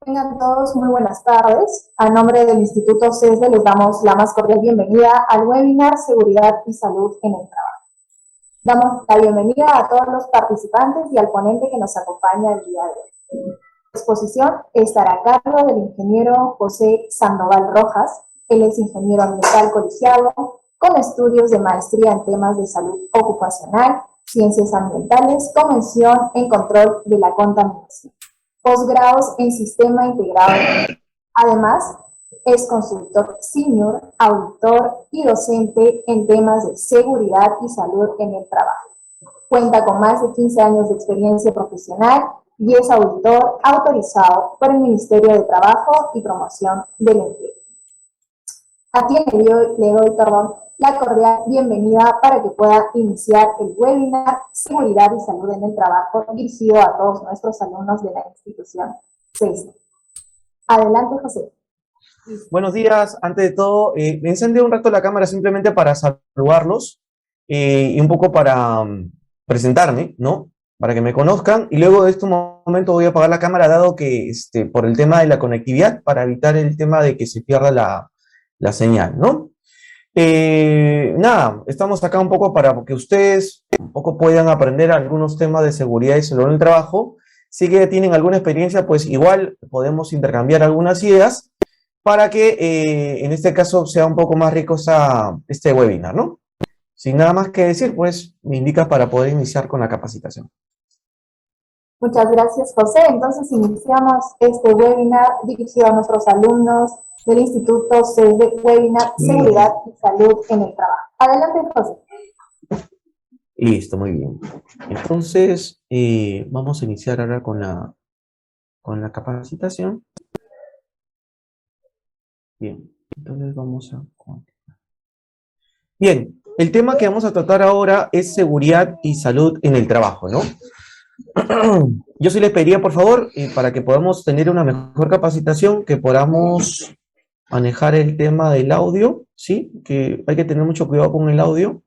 Tengan todos muy buenas tardes. A nombre del Instituto CESDE les damos la más cordial bienvenida al webinar Seguridad y Salud en el Trabajo. Damos la bienvenida a todos los participantes y al ponente que nos acompaña el día de hoy. La exposición estará a cargo del ingeniero José Sandoval Rojas. Él es ingeniero ambiental colegiado con estudios de maestría en temas de salud ocupacional, ciencias ambientales, con mención en control de la contaminación, posgrados en Sistema Integrado. Además, es consultor senior, auditor y docente en temas de seguridad y salud en el trabajo. Cuenta con más de 15 años de experiencia profesional y es auditor autorizado por el Ministerio de Trabajo y Promoción del Empleo. A quien le doy la cordial bienvenida para que pueda iniciar el webinar Seguridad y Salud en el Trabajo, dirigido a todos nuestros alumnos de la institución CESDE. Adelante, José. Buenos días. Antes de todo, me encendí un rato la cámara simplemente para saludarlos y un poco para presentarme, ¿no? Para que me conozcan. Y luego de este momento voy a apagar la cámara, dado que por el tema de la conectividad, para evitar el tema de que se pierda la señal, ¿no? Nada, estamos acá un poco para que ustedes un poco puedan aprender algunos temas de seguridad y salud en el trabajo. Si que tienen alguna experiencia, pues igual podemos intercambiar algunas ideas para que en este caso sea un poco más rico este webinar, ¿no? Sin nada más que decir, pues me indica para poder iniciar con la capacitación. Muchas gracias, José. Entonces iniciamos este webinar dirigido a nuestros alumnos del Instituto CESDE, webinar Seguridad y Salud en el Trabajo. Adelante, José. Listo, muy bien. Entonces, vamos a iniciar ahora con la capacitación. Bien, entonces vamos a continuar. Bien, el tema que vamos a tratar ahora es seguridad y salud en el trabajo, ¿no? Yo sí les pediría, por favor, para que podamos tener una mejor capacitación, que podamos manejar el tema del audio, ¿sí? Que hay que tener mucho cuidado con el audio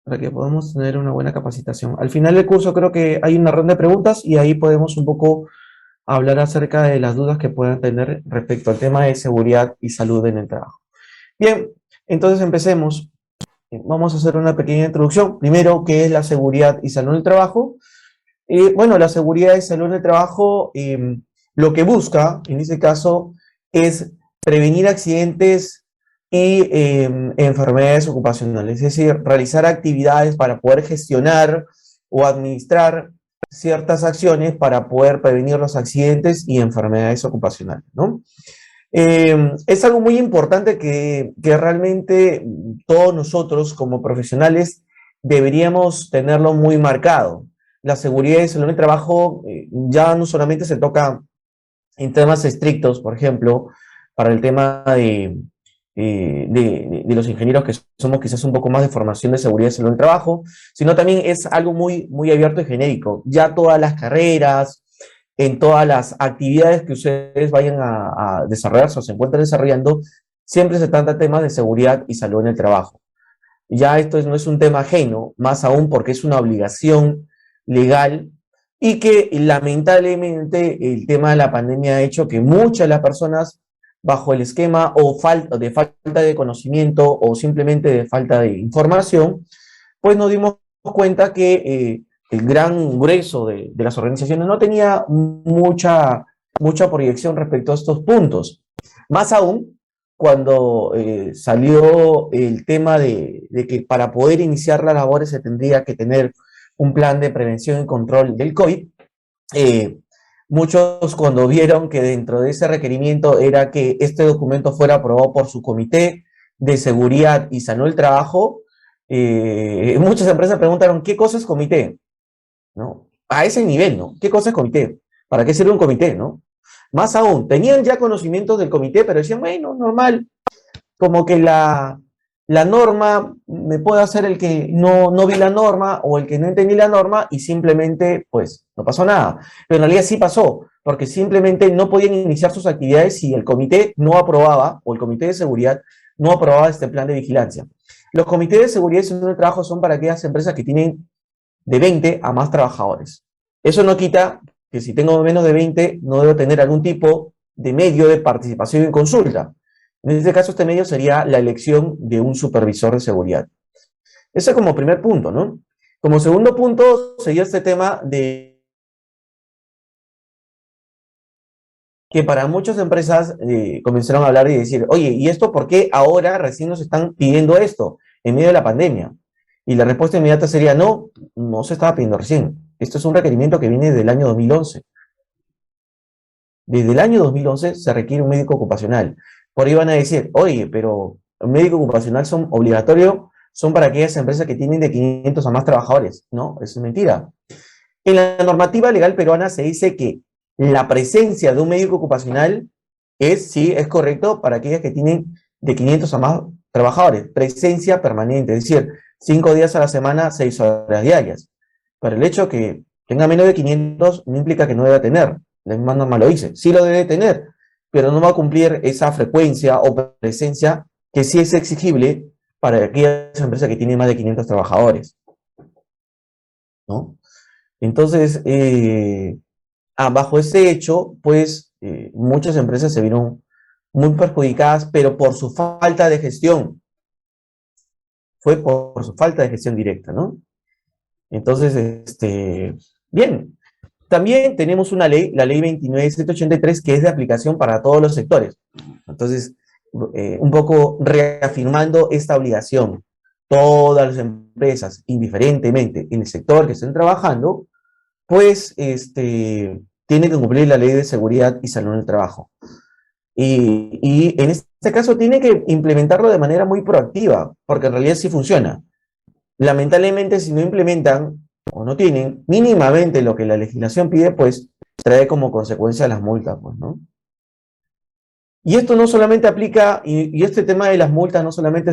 para que podamos tener una buena capacitación. Al final del curso creo que hay una ronda de preguntas y ahí podemos un poco hablar acerca de las dudas que puedan tener respecto al tema de seguridad y salud en el trabajo. Bien, entonces empecemos. Vamos a hacer una pequeña introducción. Primero, ¿qué es la seguridad y salud en el trabajo? Bueno, la seguridad y salud en el trabajo lo que busca, en este caso, es prevenir accidentes y enfermedades ocupacionales, es decir, realizar actividades para poder gestionar o administrar ciertas acciones para poder prevenir los accidentes y enfermedades ocupacionales, ¿no? Es algo muy importante que realmente todos nosotros como profesionales deberíamos tenerlo muy marcado. La seguridad y salud en el trabajo ya no solamente se toca en temas estrictos, por ejemplo, para el tema de los ingenieros que somos quizás un poco más de formación de seguridad y salud en el trabajo, sino también es algo muy, muy abierto y genérico. Ya todas las carreras, en todas las actividades que ustedes vayan a desarrollarse o se encuentren desarrollando, siempre se trata de temas de seguridad y salud en el trabajo. Ya esto no es un tema ajeno, más aún porque es una obligación legal y que lamentablemente el tema de la pandemia ha hecho que muchas de las personas bajo el esquema o de falta de conocimiento o simplemente de falta de información, pues nos dimos cuenta que el gran grueso de las organizaciones no tenía mucha proyección respecto a estos puntos. Más aún, cuando salió el tema de que para poder iniciar las labores se tendría que tener un plan de prevención y control del COVID, muchos cuando vieron que dentro de ese requerimiento era que este documento fuera aprobado por su comité de seguridad y salud del trabajo, muchas empresas preguntaron, ¿qué cosa es comité? ¿No? A ese nivel, ¿no? ¿Qué cosa es comité? ¿Para qué sirve un comité, no? Más aún, tenían ya conocimientos del comité, pero decían, bueno, normal, como que la norma, me puede hacer el que no vi la norma o el que no entendí la norma y simplemente, pues, no pasó nada. Pero en realidad sí pasó, porque simplemente no podían iniciar sus actividades si el comité no aprobaba, o el comité de seguridad no aprobaba este plan de vigilancia. Los comités de seguridad y salud de trabajo son para aquellas empresas que tienen de 20 a más trabajadores. Eso no quita que si tengo menos de 20 no debo tener algún tipo de medio de participación en consulta. En este caso, este medio sería la elección de un supervisor de seguridad. Ese como primer punto, ¿no? Como segundo punto sería este tema de que para muchas empresas comenzaron a hablar y decir, oye, ¿y esto por qué ahora recién nos están pidiendo esto en medio de la pandemia? Y la respuesta inmediata sería, no, no se estaba pidiendo recién. Esto es un requerimiento que viene del año 2011. Desde el año 2011 se requiere un médico ocupacional. Por ahí van a decir, oye, pero un médico ocupacional son obligatorio, son para aquellas empresas que tienen de 500 a más trabajadores. No, eso es mentira. En la normativa legal peruana se dice que la presencia de un médico ocupacional es, sí, es correcto para aquellas que tienen de 500 a más trabajadores. Presencia permanente, es decir, 5 días a la semana, 6 horas diarias. Pero el hecho de que tenga menos de 500 no implica que no deba tener. La misma norma lo dice. Sí lo debe tener, pero no va a cumplir esa frecuencia o presencia que sí es exigible para aquellas empresas que tienen más de 500 trabajadores, ¿no? Entonces, bajo ese hecho, pues muchas empresas se vieron muy perjudicadas, pero por su falta de gestión. Fue por su falta de gestión directa, ¿no? Entonces, bien. También tenemos una ley, la ley 29.783, que es de aplicación para todos los sectores. Entonces, un poco reafirmando esta obligación. Todas las empresas, indiferentemente en el sector que estén trabajando, pues tienen que cumplir la ley de seguridad y salud en el trabajo. Y en este caso tiene que implementarlo de manera muy proactiva, porque en realidad sí funciona. Lamentablemente, si no implementan o no tienen mínimamente lo que la legislación pide, pues trae como consecuencia las multas, pues, ¿no? Y esto no solamente aplica, y este tema de las multas no solamente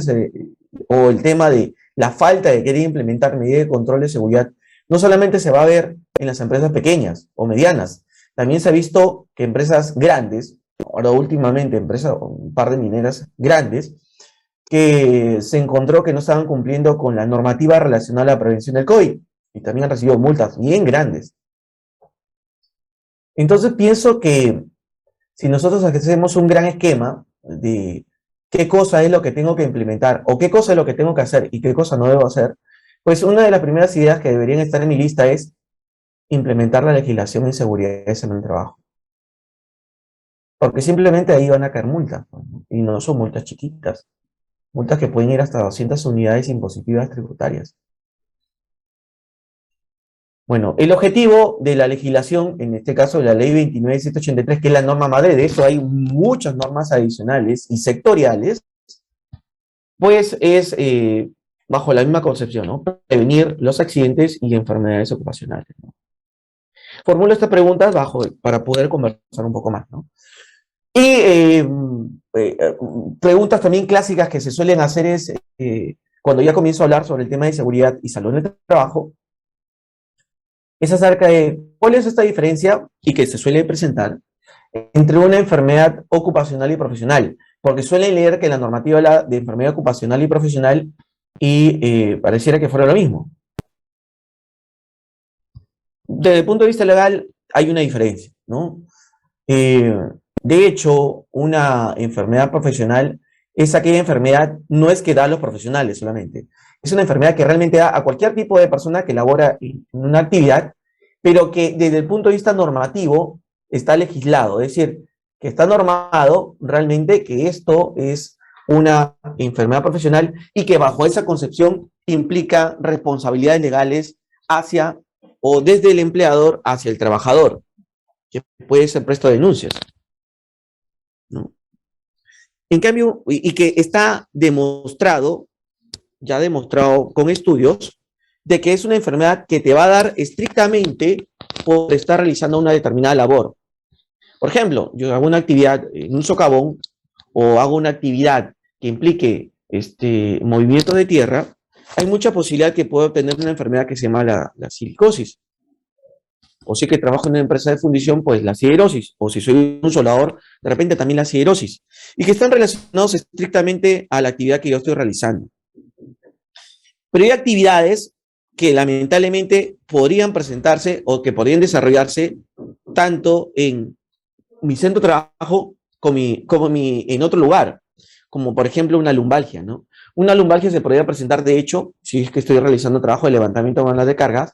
o el tema de la falta de querer implementar medidas de control de seguridad, no solamente se va a ver en las empresas pequeñas o medianas, también se ha visto que empresas grandes, ahora últimamente empresas, un par de mineras grandes, que se encontró que no estaban cumpliendo con la normativa relacionada a la prevención del COVID y también han recibido multas bien grandes. Entonces pienso que si nosotros hacemos un gran esquema de qué cosa es lo que tengo que implementar o qué cosa es lo que tengo que hacer y qué cosa no debo hacer, pues una de las primeras ideas que deberían estar en mi lista es implementar la legislación en seguridad en el trabajo. Porque simplemente ahí van a caer multas, ¿no? Y no son multas chiquitas. Multas que pueden ir hasta 200 unidades impositivas tributarias. Bueno, el objetivo de la legislación, en este caso de la ley 29.783, que es la norma madre, de eso hay muchas normas adicionales y sectoriales, pues es bajo la misma concepción, ¿no? Prevenir los accidentes y enfermedades ocupacionales, ¿no? Formulo estas preguntas para poder conversar un poco más, ¿no? Y preguntas también clásicas que se suelen hacer es, cuando ya comienzo a hablar sobre el tema de seguridad y salud en el trabajo, es acerca de cuál es esta diferencia y que se suele presentar entre una enfermedad ocupacional y profesional, porque suelen leer que la normativa habla de enfermedad ocupacional y profesional y pareciera que fuera lo mismo. Desde el punto de vista legal hay una diferencia, ¿no? De hecho, una enfermedad profesional es aquella enfermedad, no es que da a los profesionales solamente, es una enfermedad que realmente da a cualquier tipo de persona que labora en una actividad, pero que desde el punto de vista normativo está legislado, es decir, que está normado realmente que esto es una enfermedad profesional y que bajo esa concepción implica responsabilidades legales hacia o desde el empleador hacia el trabajador, que puede ser presto de denuncias, ¿no? En cambio, y que está demostrado, ya demostrado con estudios, de que es una enfermedad que te va a dar estrictamente por estar realizando una determinada labor. Por ejemplo, yo hago una actividad en un socavón o hago una actividad que implique movimiento de tierra, hay mucha posibilidad que pueda obtener una enfermedad que se llama la silicosis. O si que trabajo en una empresa de fundición, pues la siderosis, o si soy un soldador, de repente también la siderosis, y que están relacionados estrictamente a la actividad que yo estoy realizando. Pero hay actividades que lamentablemente podrían presentarse o que podrían desarrollarse tanto en mi centro de trabajo en otro lugar, como por ejemplo una lumbalgia, ¿no? Una lumbalgia se podría presentar, de hecho, si es que estoy realizando trabajo de levantamiento manual de cargas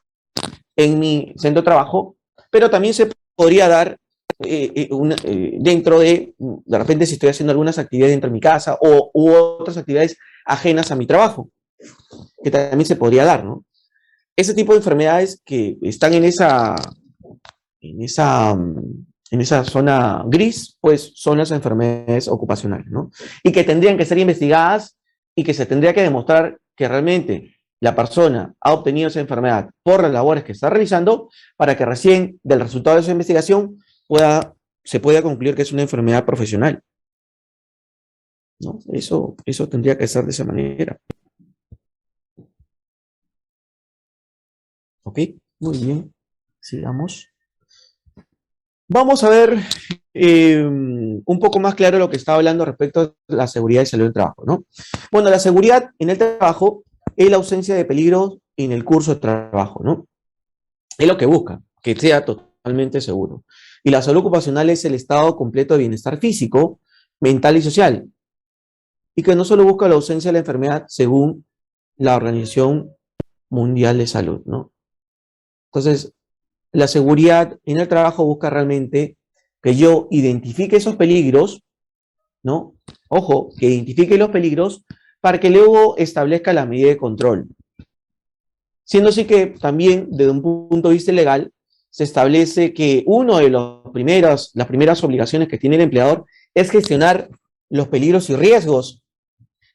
en mi centro de trabajo, pero también se podría dar dentro de repente si estoy haciendo algunas actividades dentro de mi casa u otras actividades ajenas a mi trabajo, que también se podría dar, ¿no? Ese tipo de enfermedades que están en esa, en esa zona gris, pues son las enfermedades ocupacionales, ¿no? Y que tendrían que ser investigadas y que se tendría que demostrar que realmente la persona ha obtenido esa enfermedad por las labores que está realizando para que recién del resultado de esa investigación se pueda concluir que es una enfermedad profesional, ¿no? Eso tendría que ser de esa manera. ¿Ok? Muy bien. Sigamos. Vamos a ver un poco más claro lo que estaba hablando respecto a la seguridad y salud del trabajo, ¿no? Bueno, la seguridad en el trabajo es la ausencia de peligros en el curso de trabajo, ¿no? Es lo que busca, que sea totalmente seguro. Y la salud ocupacional es el estado completo de bienestar físico, mental y social. Y que no solo busca la ausencia de la enfermedad según la Organización Mundial de Salud, ¿no? Entonces, la seguridad en el trabajo busca realmente que yo identifique esos peligros, ¿no? Ojo, que identifique los peligros para que luego establezca la medida de control. Siendo así que también, desde un punto de vista legal, se establece que una de las primeras obligaciones que tiene el empleador es gestionar los peligros y riesgos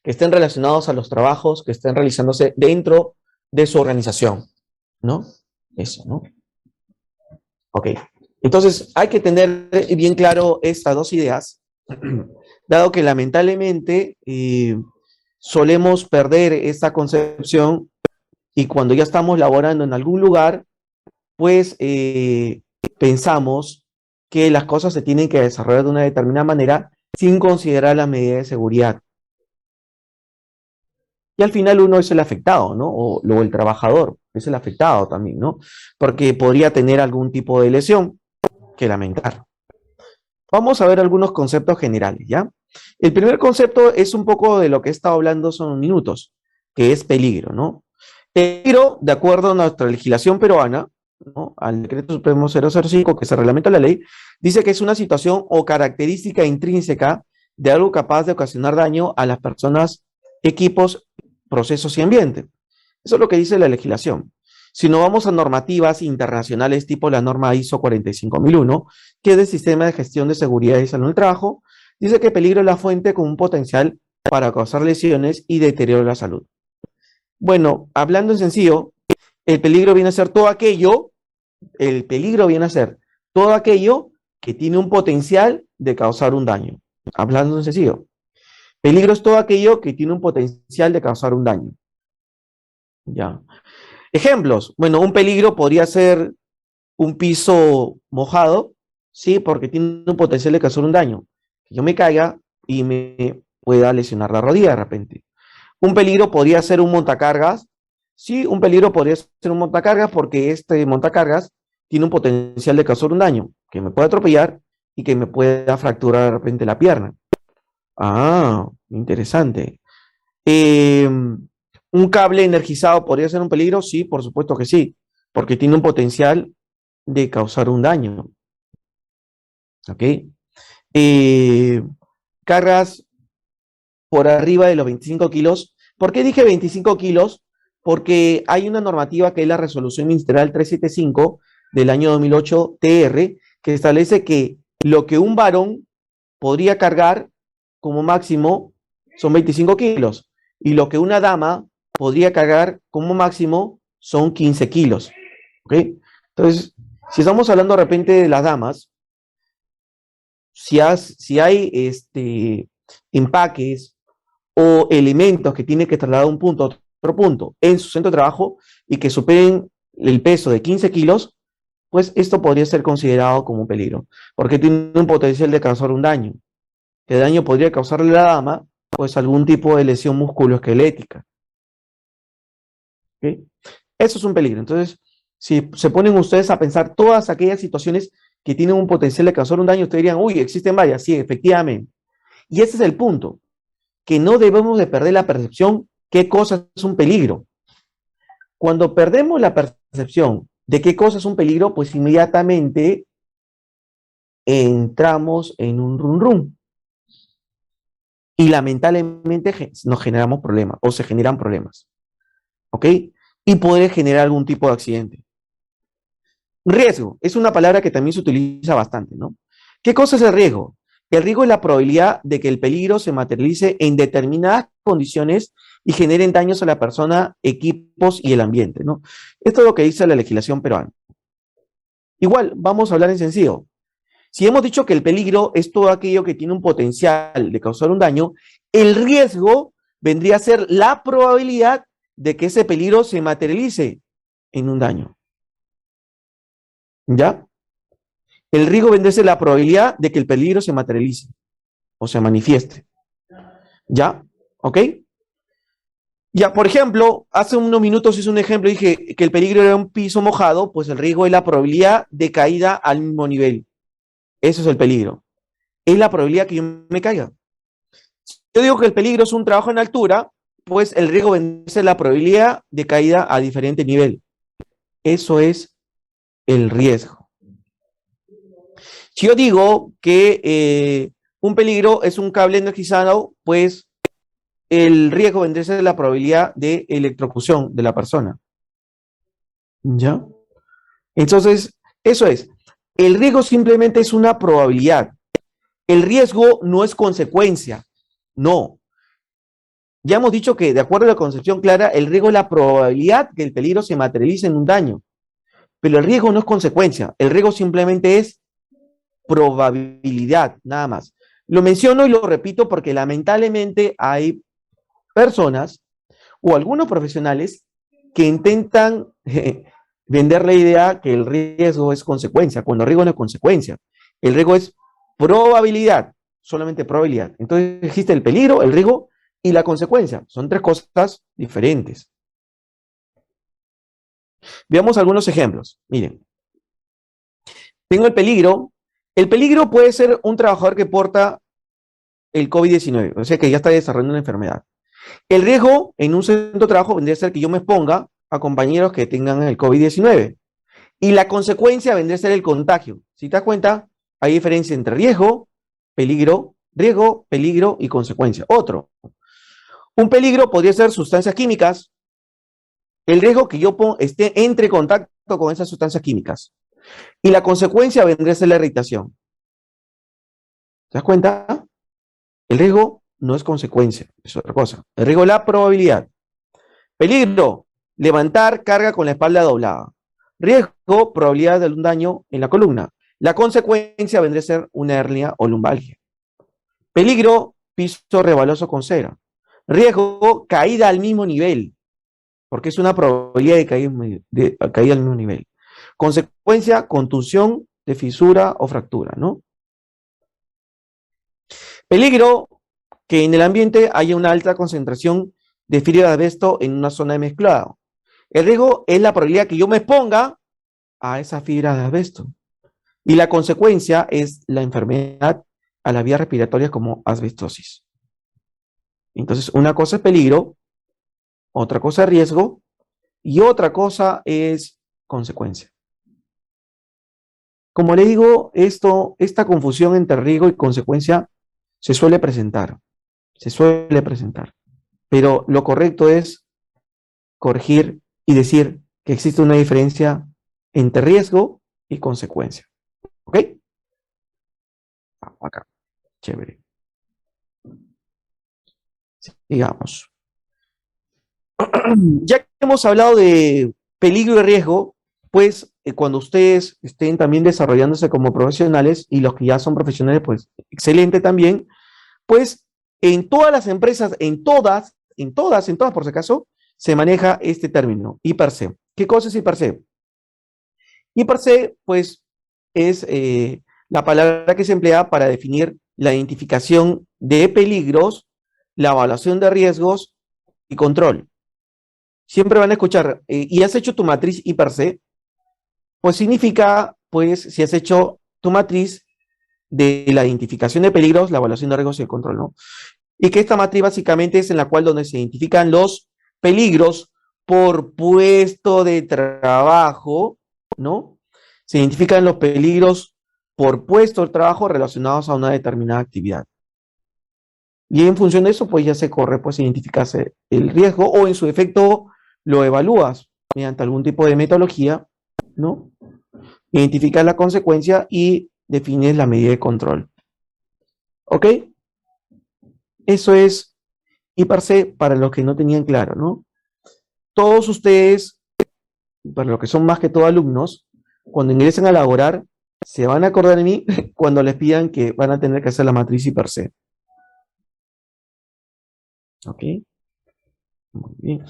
que estén relacionados a los trabajos que estén realizándose dentro de su organización, ¿no? Eso, ¿no? Ok. Entonces, hay que tener bien claro estas dos ideas, dado que lamentablemente solemos perder esta concepción y cuando ya estamos laborando en algún lugar, pues pensamos que las cosas se tienen que desarrollar de una determinada manera sin considerar las medidas de seguridad. Y al final uno es el afectado, ¿no? O luego el trabajador es el afectado también, ¿no? Porque podría tener algún tipo de lesión que lamentar. Vamos a ver algunos conceptos generales, ¿ya? El primer concepto es un poco de lo que he estado hablando son minutos, que es peligro, ¿no? Peligro, de acuerdo a nuestra legislación peruana, ¿no? Al decreto supremo 005, que se reglamenta la ley, dice que es una situación o característica intrínseca de algo capaz de ocasionar daño a las personas, equipos, procesos y ambiente. Eso es lo que dice la legislación. Si no vamos a normativas internacionales tipo la norma ISO 45001, que es del Sistema de Gestión de Seguridad y Salud del Trabajo, dice que peligro es la fuente con un potencial para causar lesiones y deterioro de la salud. Bueno, hablando en sencillo, el peligro viene a ser todo aquello, que tiene un potencial de causar un daño. Hablando en sencillo, peligro es todo aquello que tiene un potencial de causar un daño. Ya. Ejemplos. Bueno, un peligro podría ser un piso mojado, ¿sí? Porque tiene un potencial de causar un daño. Que yo me caiga y me pueda lesionar la rodilla de repente. Un peligro podría ser un montacargas. Sí, un peligro podría ser un montacargas porque este montacargas tiene un potencial de causar un daño, que me puede atropellar y que me pueda fracturar de repente la pierna. Ah, interesante. ¿Un cable energizado podría ser un peligro? Sí, por supuesto que sí, porque tiene un potencial de causar un daño. ¿Ok? Eh, Cargas por arriba de los 25 kilos. ¿Por qué dije 25 kilos? Porque hay una normativa que es la Resolución Ministerial 375 del año 2008 TR, que establece que lo que un varón podría cargar como máximo son 25 kilos y lo que una dama podría cargar como máximo son 15 kilos. ¿Ok? Entonces, si estamos hablando de repente de las damas, si hay empaques o elementos que tienen que trasladar de un punto a otro punto en su centro de trabajo y que superen el peso de 15 kilos, pues esto podría ser considerado como un peligro, porque tiene un potencial de causar un daño. ¿Qué daño podría causarle a la dama? Pues algún tipo de lesión musculoesquelética. ¿Okay? Eso es un peligro. Entonces, si se ponen ustedes a pensar todas aquellas situaciones que tienen un potencial de causar un daño, ustedes dirían, uy, existen varias, sí, efectivamente. Y ese es el punto, que no debemos de perder la percepción qué cosa es un peligro. Cuando perdemos la percepción de qué cosa es un peligro, pues inmediatamente entramos en un run run y lamentablemente nos generamos problemas o se generan problemas, ¿ok? Y puede generar algún tipo de accidente. Riesgo es una palabra que también se utiliza bastante, ¿no? ¿Qué cosa es el riesgo? El riesgo es la probabilidad de que el peligro se materialice en determinadas condiciones y generen daños a la persona, equipos y el ambiente, ¿no? Esto es lo que dice la legislación peruana. Igual, vamos a hablar en sencillo. Si hemos dicho que el peligro es todo aquello que tiene un potencial de causar un daño, el riesgo vendría a ser la probabilidad de que ese peligro se materialice en un daño. ¿Ya? El riesgo vendría a ser la probabilidad de que el peligro se materialice o se manifieste. ¿Ya? ¿Ok? Ya, por ejemplo, hace unos minutos hice un ejemplo, dije que el peligro era un piso mojado, pues el riesgo es la probabilidad de caída al mismo nivel. Eso es el peligro. Es la probabilidad que yo me caiga. Yo digo que el peligro es un trabajo en altura, pues el riesgo vendría a ser la probabilidad de caída a diferente nivel. Eso es el riesgo. Si yo digo que un peligro es un cable energizado, pues el riesgo vendría a ser la probabilidad de electrocución de la persona. ¿Ya? Entonces, eso es. El riesgo simplemente es una probabilidad. El riesgo no es consecuencia. No. Ya hemos dicho que, de acuerdo a la concepción clara, el riesgo es la probabilidad que el peligro se materialice en un daño. Pero el riesgo no es consecuencia. El riesgo simplemente es probabilidad, nada más. Lo menciono y lo repito porque lamentablemente hay personas o algunos profesionales que intentan vender la idea que el riesgo es consecuencia, cuando el riesgo no es consecuencia. El riesgo es probabilidad, solamente probabilidad. Entonces existe el peligro, el riesgo y la consecuencia. Son tres cosas diferentes. Veamos algunos ejemplos. Miren, tengo el peligro. El peligro puede ser un trabajador que porta el COVID-19, o sea que ya está desarrollando una enfermedad. El riesgo en un centro de trabajo vendría a ser que yo me exponga a compañeros que tengan el COVID-19. Y la consecuencia vendría a ser el contagio. Si te das cuenta, hay diferencia entre riesgo, peligro y consecuencia. Otro, un peligro podría ser sustancias químicas. El riesgo que yo esté entre contacto con esas sustancias químicas. Y la consecuencia vendría a ser la irritación. ¿Te das cuenta? El riesgo no es consecuencia, es otra cosa. El riesgo es la probabilidad. Peligro, levantar carga con la espalda doblada. Riesgo, probabilidad de un daño en la columna. La consecuencia vendría a ser una hernia o lumbalgia. Peligro, piso rebaloso con cera. Riesgo, caída al mismo nivel, porque es una probabilidad de caída al mismo nivel. Consecuencia, contusión de fisura o fractura, ¿no? Peligro, que en el ambiente haya una alta concentración de fibra de asbesto en una zona de mezclado. El riesgo es la probabilidad que yo me exponga a esa fibra de asbesto. Y la consecuencia es la enfermedad a las vías respiratorias como asbestosis. Entonces, una cosa es peligro, otra cosa es riesgo y otra cosa es consecuencia. Como le digo, esta confusión entre riesgo y consecuencia se suele presentar, pero lo correcto es corregir y decir que existe una diferencia entre riesgo y consecuencia. ¿Ok? Acá, chévere. Sigamos. Ya que hemos hablado de peligro y riesgo, pues cuando ustedes estén también desarrollándose como profesionales y los que ya son profesionales, pues excelente también, pues en todas las empresas, en todas por si acaso, se maneja este término, I+C. ¿Qué cosa es I+C? I+C, pues, es la palabra que se emplea para definir la identificación de peligros, la evaluación de riesgos y control. Siempre van a escuchar, ¿y has hecho tu matriz I+C? Pues significa, pues, si has hecho tu matriz de la identificación de peligros, la evaluación de riesgos y el control, ¿no? Y que esta matriz básicamente es en la cual donde se identifican los peligros por puesto de trabajo, ¿no? Se identifican los peligros por puesto de trabajo relacionados a una determinada actividad. Y en función de eso, pues ya se corre, pues identificarse el riesgo o en su efecto lo evalúas mediante algún tipo de metodología, ¿no? Identificas la consecuencia y defines la medida de control. ¿Ok? Eso es I+C para los que no tenían claro, ¿no? Todos ustedes, para los que son más que todo alumnos, cuando ingresen a laborar, se van a acordar de mí cuando les pidan que van a tener que hacer la matriz I+C. ¿Ok? Muy bien.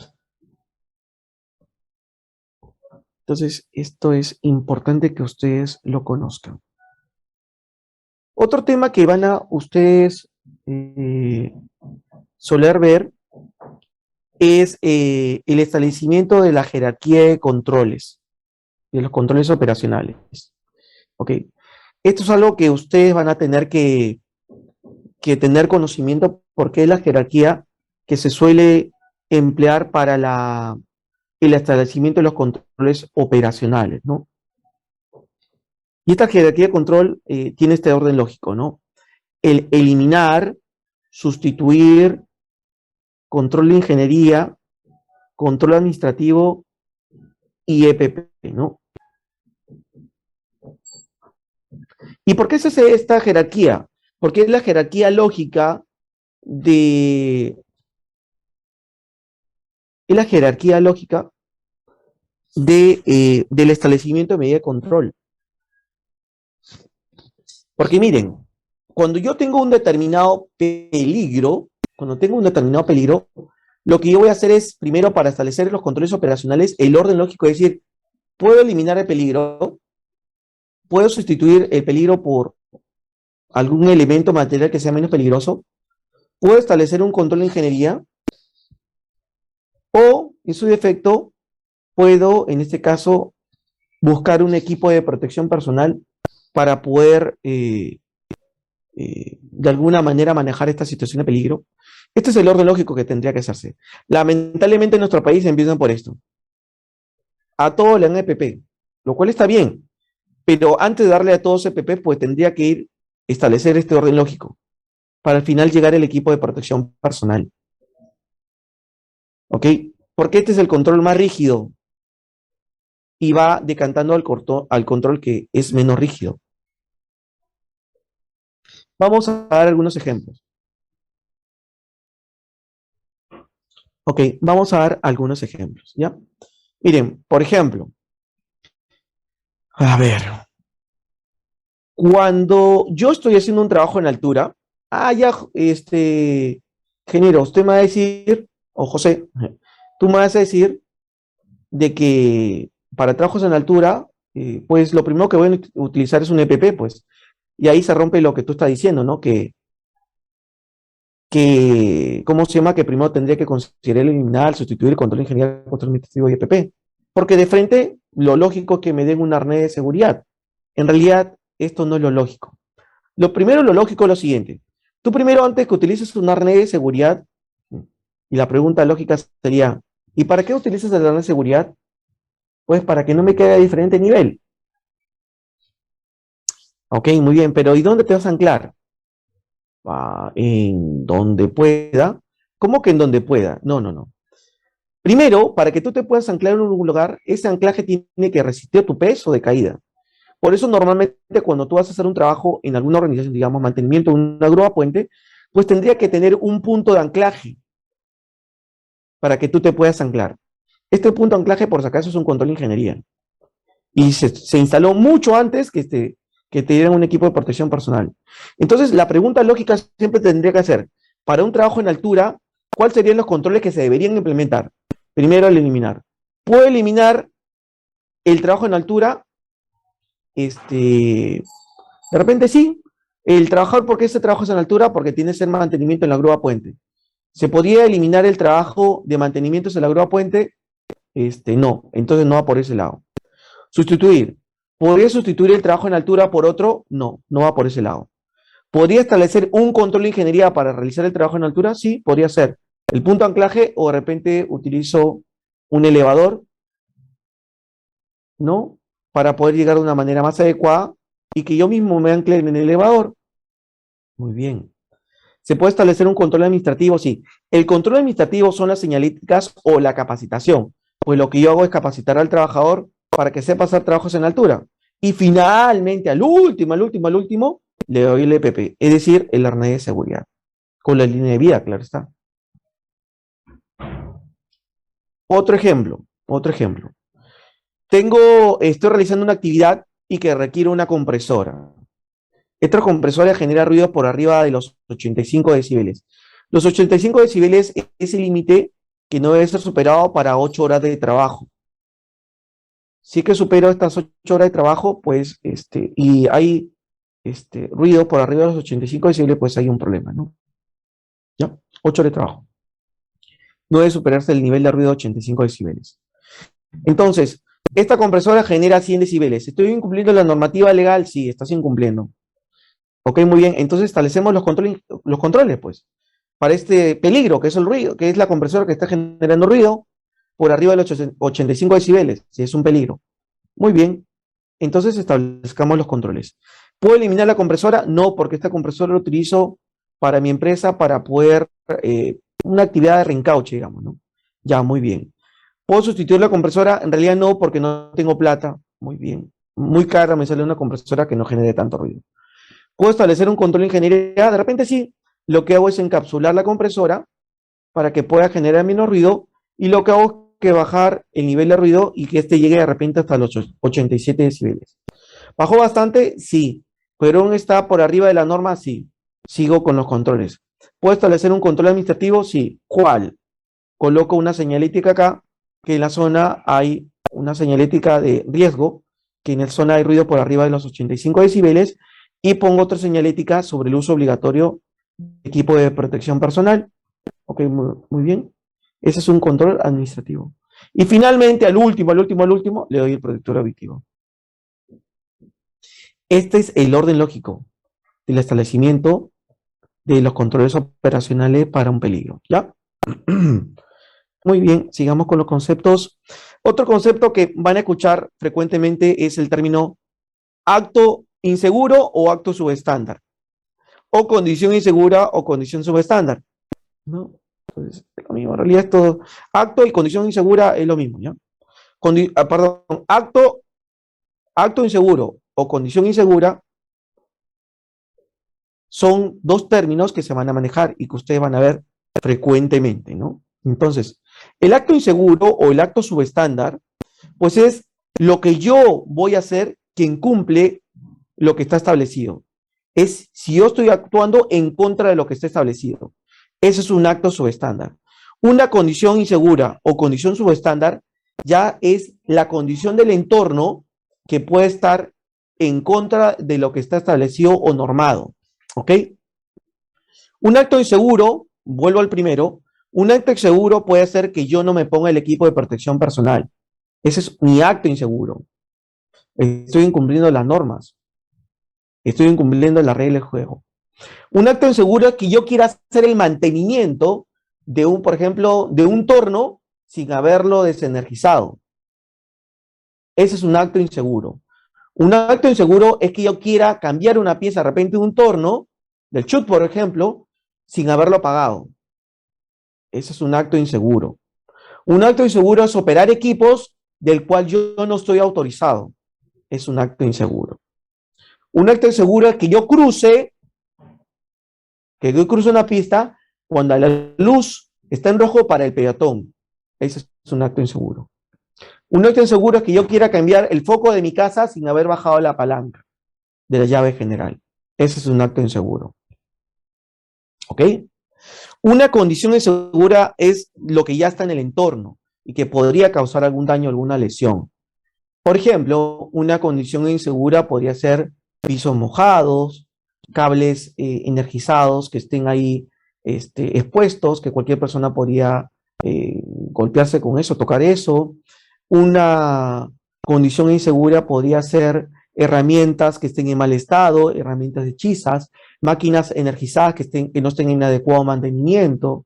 Entonces, esto es importante que ustedes lo conozcan. Otro tema que van a ustedes soler ver es el establecimiento de la jerarquía de controles, de los controles operacionales. ¿Ok? Esto es algo que ustedes van a tener que tener conocimiento porque es la jerarquía que se suele emplear para el establecimiento de los controles operacionales, ¿no? Y esta jerarquía de control tiene este orden lógico, ¿no? El eliminar, sustituir, control de ingeniería, control administrativo y EPP, ¿no? ¿Y por qué se hace esta jerarquía? Porque es la jerarquía lógica de... Es la jerarquía lógica del establecimiento de medida de control. Porque miren, cuando yo tengo un determinado peligro, lo que yo voy a hacer es, primero, para establecer los controles operacionales, el orden lógico, es decir, puedo eliminar el peligro, puedo sustituir el peligro por algún elemento material que sea menos peligroso, puedo establecer un control de ingeniería, o, en su defecto, puedo, en este caso, buscar un equipo de protección personal para poder de alguna manera manejar esta situación de peligro. Este es el orden lógico que tendría que hacerse. Lamentablemente en nuestro país empiezan por esto. A todos le dan EPP, lo cual está bien, pero antes de darle a todos EPP, pues tendría que ir establecer este orden lógico para al final llegar el equipo de protección personal. ¿Ok? Porque este es el control más rígido y va decantando al control que es menos rígido. Vamos a dar algunos ejemplos. Ok, vamos a dar algunos ejemplos, ¿ya? Miren, por ejemplo, a ver, cuando yo estoy haciendo un trabajo en altura, ya, ingeniero, usted me va a decir, o José, tú me vas a decir de que para trabajos en altura, pues lo primero que voy a utilizar es un EPP, pues, y ahí se rompe lo que tú estás diciendo, ¿no? ¿Cómo se llama? Que primero tendría que considerar eliminar, sustituir control ingeniero, control administrativo y EPP. Porque de frente, lo lógico es que me den un arnés de seguridad. En realidad, esto no es lo lógico. Lo primero, lo lógico es lo siguiente. Tú primero, antes que utilices un arnés de seguridad, y la pregunta lógica sería, ¿y para qué utilizas el arnés de seguridad? Pues para que no me quede a diferente nivel. Ok, muy bien, pero ¿y dónde te vas a anclar? En donde pueda. ¿Cómo que en donde pueda? No, no, no. Primero, para que tú te puedas anclar en un lugar, ese anclaje tiene que resistir tu peso de caída. Por eso normalmente cuando tú vas a hacer un trabajo en alguna organización, digamos, mantenimiento de una grúa puente, pues tendría que tener un punto de anclaje para que tú te puedas anclar. Este punto de anclaje, por si acaso, es un control de ingeniería. Y se instaló mucho antes que te dieran un equipo de protección personal. Entonces, la pregunta lógica siempre tendría que ser, para un trabajo en altura, ¿cuáles serían los controles que se deberían implementar? Primero, el eliminar. ¿Puedo eliminar el trabajo en altura? De repente sí. El trabajador, ¿por qué ese trabajo es en altura? Porque tiene que ser mantenimiento en la grúa puente. ¿Se podría eliminar el trabajo de mantenimiento en la grúa puente? No. Entonces no va por ese lado. Sustituir. ¿Podría sustituir el trabajo en altura por otro? No, no va por ese lado. ¿Podría establecer un control de ingeniería para realizar el trabajo en altura? Sí, podría ser. El punto de anclaje o de repente utilizo un elevador, ¿no? Para poder llegar de una manera más adecuada y que yo mismo me ancle en el elevador. Muy bien. ¿Se puede establecer un control administrativo? Sí. El control administrativo son las señaléticas o la capacitación. Pues lo que yo hago es capacitar al trabajador para que sepa hacer trabajos en altura. Y finalmente, al último, le doy el EPP, es decir, el arnés de seguridad. Con la línea de vida, claro está. Otro ejemplo. Estoy realizando una actividad y que requiere una compresora. Esta compresora genera ruidos por arriba de los 85 decibeles. Los 85 decibeles es el límite que no debe ser superado para 8 horas de trabajo. Si es que supero estas 8 horas de trabajo, pues, y hay ruido por arriba de los 85 decibeles, pues hay un problema, ¿no? ¿Ya? 8 horas de trabajo. No debe superarse el nivel de ruido de 85 decibeles. Entonces, esta compresora genera 100 decibeles. ¿Estoy incumpliendo la normativa legal? Sí, estás incumpliendo. Ok, muy bien. Entonces establecemos los controles, pues, para este peligro, que es el ruido, que es la compresora que está generando ruido por arriba de los 85 decibeles, si es un peligro. Muy bien. Entonces establezcamos los controles. ¿Puedo eliminar la compresora? No, porque esta compresora la utilizo para mi empresa para poder, una actividad de reencauche, digamos, ¿no? Ya, muy bien. ¿Puedo sustituir la compresora? En realidad no, porque no tengo plata. Muy bien. Muy cara me sale una compresora que no genere tanto ruido. ¿Puedo establecer un control de ingeniería? De repente sí. Lo que hago es encapsular la compresora para que pueda generar menos ruido y lo que hago es que bajar el nivel de ruido y que este llegue de repente hasta los 87 decibeles. ¿Bajó bastante? Sí. ¿Pero aún está por arriba de la norma? Sí. Sigo con los controles. ¿Puedo establecer un control administrativo? Sí. ¿Cuál? Coloco una señalética acá, que en la zona hay una señalética de riesgo, que en la zona hay ruido por arriba de los 85 decibeles, y pongo otra señalética sobre el uso obligatorio de equipo de protección personal. Ok, muy bien. Ese es un control administrativo. Y finalmente, al último, le doy el protector auditivo. Este es el orden lógico del establecimiento de los controles operacionales para un peligro, ¿ya? Muy bien, sigamos con los conceptos. Otro concepto que van a escuchar frecuentemente es el término acto inseguro o acto subestándar, o condición insegura o condición subestándar, ¿no? Entonces, lo mismo, en realidad es todo. Acto y condición insegura es lo mismo, ¿ya? Perdón, acto inseguro o condición insegura son dos términos que se van a manejar y que ustedes van a ver frecuentemente, ¿no? Entonces, el acto inseguro o el acto subestándar, pues es lo que yo voy a hacer que incumple lo que está establecido. Es si yo estoy actuando en contra de lo que está establecido. Ese es un acto subestándar. Una condición insegura o condición subestándar ya es la condición del entorno que puede estar en contra de lo que está establecido o normado. ¿Ok? Un acto inseguro, vuelvo al primero, un acto inseguro puede ser que yo no me ponga el equipo de protección personal. Ese es mi acto inseguro. Estoy incumpliendo las normas. Estoy incumpliendo las reglas del juego. Un acto inseguro es que yo quiera hacer el mantenimiento de por ejemplo, de un torno sin haberlo desenergizado. Ese es un acto inseguro. Un acto inseguro es que yo quiera cambiar una pieza de repente de un torno, del chut, por ejemplo, sin haberlo apagado. Ese es un acto inseguro. Un acto inseguro es operar equipos del cual yo no estoy autorizado. Es un acto inseguro. Un acto inseguro es que yo cruce una pista cuando la luz está en rojo para el peatón. Ese es un acto inseguro. Un acto inseguro es que yo quiera cambiar el foco de mi casa sin haber bajado la palanca de la llave general. Ese es un acto inseguro. ¿Ok? Una condición insegura es lo que ya está en el entorno y que podría causar algún daño, alguna lesión. Por ejemplo, una condición insegura podría ser pisos mojados, cables energizados que estén ahí expuestos, que cualquier persona podría golpearse con eso, tocar eso. Una condición insegura podría ser herramientas que estén en mal estado, herramientas hechizas, máquinas energizadas que no estén en adecuado mantenimiento.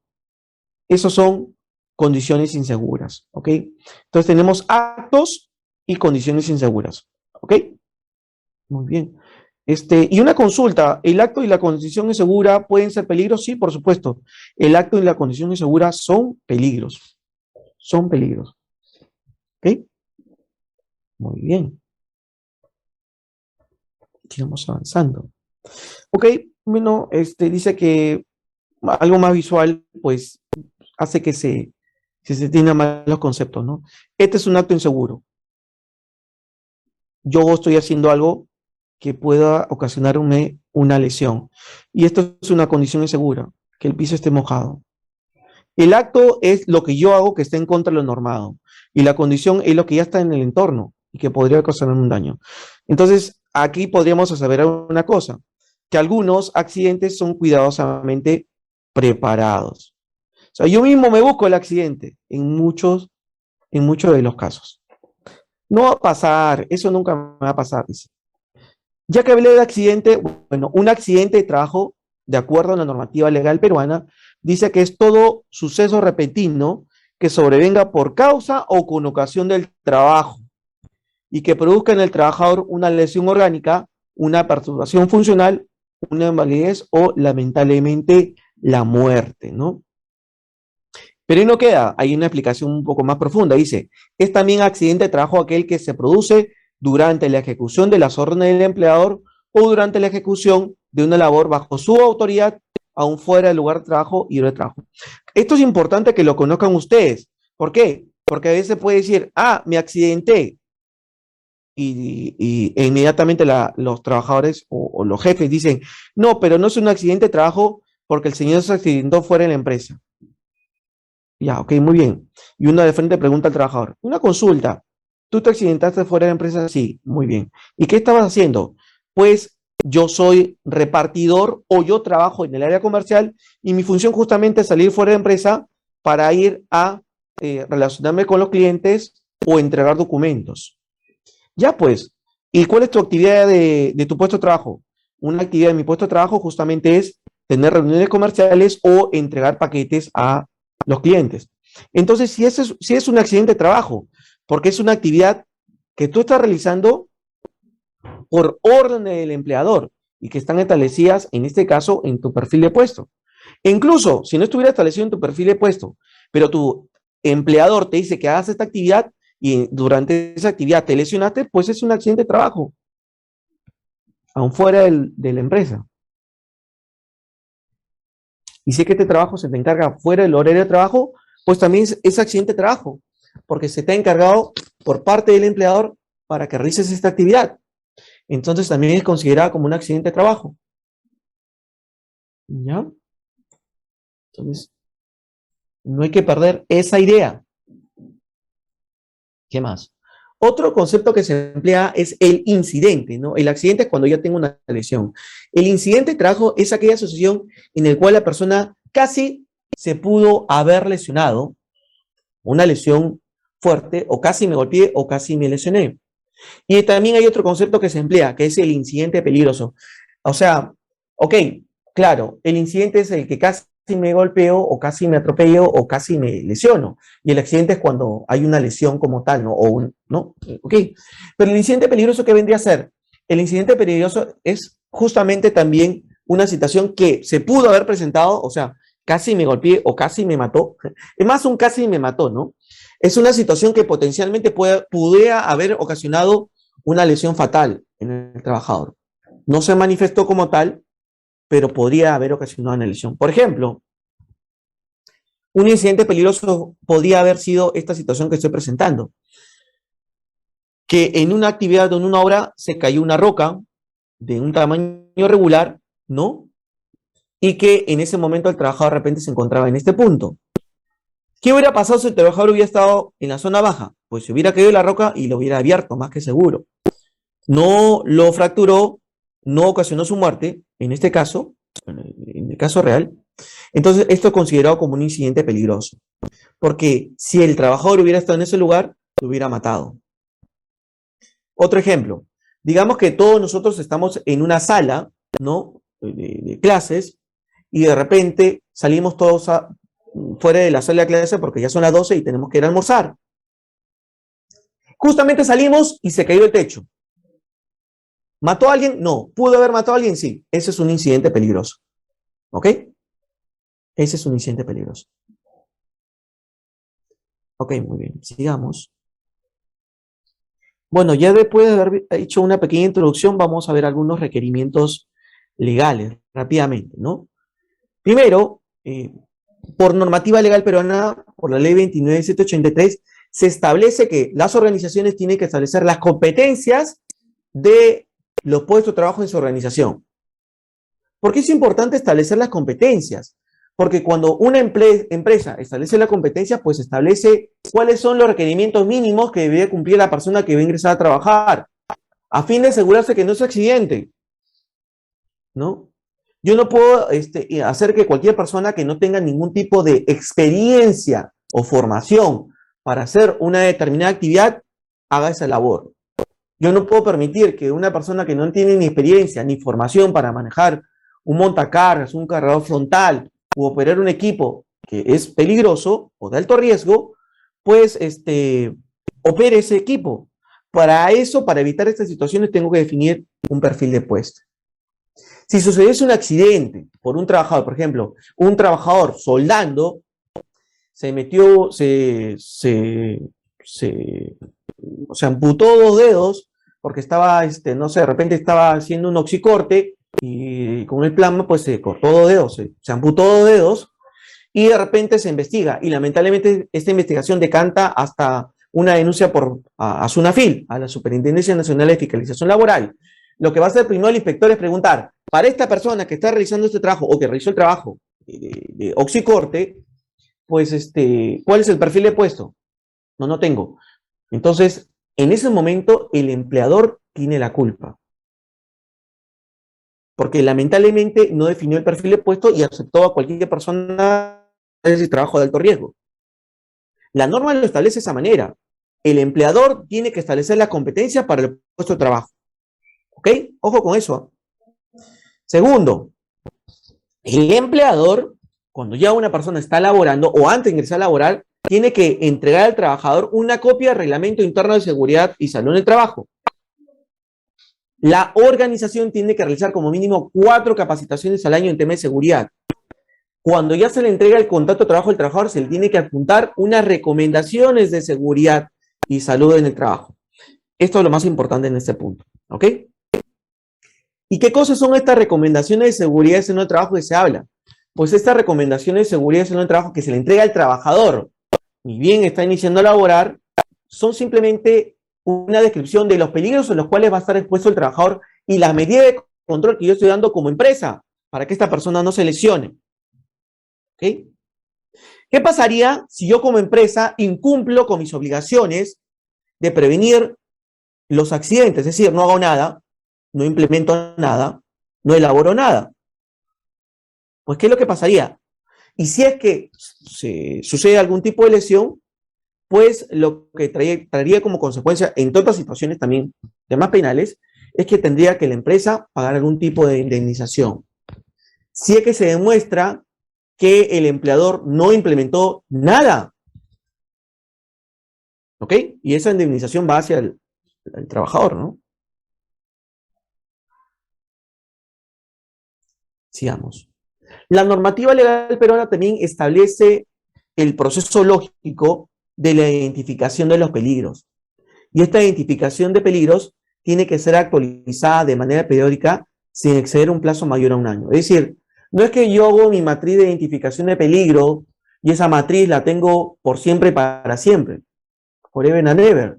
Esos son condiciones inseguras, ¿ok? Entonces tenemos actos y condiciones inseguras, ¿ok? Muy bien. Y una consulta, ¿el acto y la condición insegura pueden ser peligros? Sí, por supuesto. El acto y la condición insegura son peligros. Son peligros. ¿Ok? Muy bien. Sigamos avanzando. Ok, bueno, dice que algo más visual, pues, hace que se entiendan mal los conceptos, ¿no? Este es un acto inseguro. Yo estoy haciendo algo que pueda ocasionarme una lesión. Y esto es una condición insegura, que el piso esté mojado. El acto es lo que yo hago que está en contra de lo normado. Y la condición es lo que ya está en el entorno y que podría causarme un daño. Entonces, aquí podríamos saber una cosa, que algunos accidentes son cuidadosamente preparados. O sea, yo mismo me busco el accidente en muchos de los casos. No va a pasar, eso nunca me va a pasar, dice. Ya que hablé de accidente, bueno, un accidente de trabajo, de acuerdo a la normativa legal peruana, dice que es todo suceso repentino que sobrevenga por causa o con ocasión del trabajo y que produzca en el trabajador una lesión orgánica, una perturbación funcional, una invalidez o lamentablemente la muerte, ¿no? Pero ahí no queda, hay una explicación un poco más profunda. Dice, es también accidente de trabajo aquel que se produce durante la ejecución de las órdenes del empleador o durante la ejecución de una labor bajo su autoridad, aún fuera del lugar de trabajo y hora de trabajo. Esto es importante que lo conozcan ustedes. ¿Por qué? Porque a veces puede decir, me accidenté. E inmediatamente los trabajadores o los jefes dicen, no, pero no es un accidente de trabajo porque el señor se accidentó fuera de la empresa. Ya, ok, muy bien. Y uno de frente pregunta al trabajador, una consulta, ¿tú te accidentaste fuera de la empresa? Sí, muy bien. ¿Y qué estabas haciendo? Pues yo soy repartidor o yo trabajo en el área comercial y mi función justamente es salir fuera de la empresa para ir a relacionarme con los clientes o entregar documentos. Ya pues, ¿y cuál es tu actividad de tu puesto de trabajo? Una actividad de mi puesto de trabajo justamente es tener reuniones comerciales o entregar paquetes a los clientes. Entonces, si es un accidente de trabajo, porque es una actividad que tú estás realizando por orden del empleador y que están establecidas, en este caso, en tu perfil de puesto. E incluso, si no estuviera establecido en tu perfil de puesto, pero tu empleador te dice que hagas esta actividad y durante esa actividad te lesionaste, pues es un accidente de trabajo, aún fuera de la empresa. Y si es que este trabajo se te encarga fuera del horario de trabajo, pues también es accidente de trabajo, porque se te ha encargado por parte del empleador para que realices esta actividad. Entonces también es considerada como un accidente de trabajo. ¿Ya? Entonces, no hay que perder esa idea. ¿Qué más? Otro concepto que se emplea es el incidente, ¿no? El accidente es cuando ya tengo una lesión. El incidente de trabajo es aquella asociación en la cual la persona casi se pudo haber lesionado, una lesión fuerte, o casi me golpeé o casi me lesioné. Y también hay otro concepto que se emplea, que es el incidente peligroso. O sea, ok, claro, el incidente es el que casi me golpeo o casi me atropello o casi me lesiono. Y el accidente es cuando hay una lesión como tal, ¿no? ¿no? Ok. Pero el incidente peligroso, ¿qué vendría a ser? El incidente peligroso es justamente también una situación que se pudo haber presentado, o sea, casi me golpeé o casi me mató. Es más, un casi me mató, ¿no? Es una situación que potencialmente pudiera haber ocasionado una lesión fatal en el trabajador. No se manifestó como tal, pero podría haber ocasionado una lesión. Por ejemplo, un incidente peligroso podría haber sido esta situación que estoy presentando, que en una actividad o en una obra se cayó una roca de un tamaño regular, ¿no? Y que en ese momento el trabajador de repente se encontraba en este punto. ¿Qué hubiera pasado si el trabajador hubiera estado en la zona baja? Pues se hubiera caído la roca y lo hubiera abierto, más que seguro. No lo fracturó, no ocasionó su muerte, en este caso, en el caso real. Entonces, esto es considerado como un incidente peligroso. Porque si el trabajador hubiera estado en ese lugar, lo hubiera matado. Otro ejemplo, digamos que todos nosotros estamos en una sala, ¿no? De clases, y de repente salimos todos fuera de la sala de clase porque ya son las 12 y tenemos que ir a almorzar. Justamente salimos y se cayó el techo. ¿Mató a alguien? No. ¿Pudo haber matado a alguien? Sí. Ese es un incidente peligroso. ¿Ok? Ese es un incidente peligroso. Ok, muy bien. Sigamos. Bueno, ya después de haber hecho una pequeña introducción, vamos a ver algunos requerimientos legales rápidamente, ¿no? Primero, por normativa legal peruana, por la ley 29783, se establece que las organizaciones tienen que establecer las competencias de los puestos de trabajo en su organización. ¿Por qué es importante establecer las competencias? Porque cuando una empresa establece la competencia, pues establece cuáles son los requerimientos mínimos que debe cumplir la persona que va a ingresar a trabajar, a fin de asegurarse que no es accidente, ¿no? Yo no puedo hacer que cualquier persona que no tenga ningún tipo de experiencia o formación para hacer una determinada actividad haga esa labor. Yo no puedo permitir que una persona que no tiene ni experiencia ni formación para manejar un montacargas, un cargador frontal u operar un equipo que es peligroso o de alto riesgo, pues opere ese equipo. Para eso, para evitar estas situaciones, tengo que definir un perfil de puesto. Si sucediese un accidente por un trabajador, por ejemplo, un trabajador soldando, se metió, se amputó 2 dedos porque estaba, no sé, de repente estaba haciendo un oxicorte y con el plasma pues se cortó 2 dedos, se amputó 2 dedos y de repente se investiga y lamentablemente esta investigación decanta hasta una denuncia a SUNAFIL, a la Superintendencia Nacional de Fiscalización Laboral. Lo que va a hacer primero el inspector es preguntar, para esta persona que está realizando este trabajo o que realizó el trabajo de oxicorte, pues ¿cuál es el perfil de puesto? No tengo. Entonces, en ese momento el empleador tiene la culpa. Porque lamentablemente no definió el perfil de puesto y aceptó a cualquier persona ese trabajo de alto riesgo. La norma lo establece de esa manera. El empleador tiene que establecer la competencia para el puesto de trabajo. ¿Ok? Ojo con eso. Segundo, el empleador, cuando ya una persona está laborando o antes de ingresar a laborar, tiene que entregar al trabajador una copia del Reglamento Interno de Seguridad y Salud en el Trabajo. La organización tiene que realizar como mínimo 4 capacitaciones al año en tema de seguridad. Cuando ya se le entrega el contrato de trabajo al trabajador, se le tiene que adjuntar unas recomendaciones de seguridad y salud en el trabajo. Esto es lo más importante en este punto. ¿Ok? ¿Y qué cosas son estas recomendaciones de seguridad en el trabajo que se habla? Pues estas recomendaciones de seguridad en el trabajo que se le entrega al trabajador, ni bien está iniciando a laborar, son simplemente una descripción de los peligros en los cuales va a estar expuesto el trabajador y las medidas de control que yo estoy dando como empresa para que esta persona no se lesione. ¿Ok? ¿Qué pasaría si yo como empresa incumplo con mis obligaciones de prevenir los accidentes? Es decir, no hago nada, no implemento nada, no elaboro nada. Pues, ¿qué es lo que pasaría? Y si es que sucede algún tipo de lesión, pues lo que traería como consecuencia en todas situaciones también, temas penales, es que tendría que la empresa pagar algún tipo de indemnización. Si es que se demuestra que el empleador no implementó nada, ¿ok? Y esa indemnización va hacia el trabajador, ¿no? Sigamos. La normativa legal peruana también establece el proceso lógico de la identificación de los peligros. Y esta identificación de peligros tiene que ser actualizada de manera periódica sin exceder un plazo mayor a un año. Es decir, no es que yo hago mi matriz de identificación de peligro y esa matriz la tengo por siempre y para siempre, forever and ever,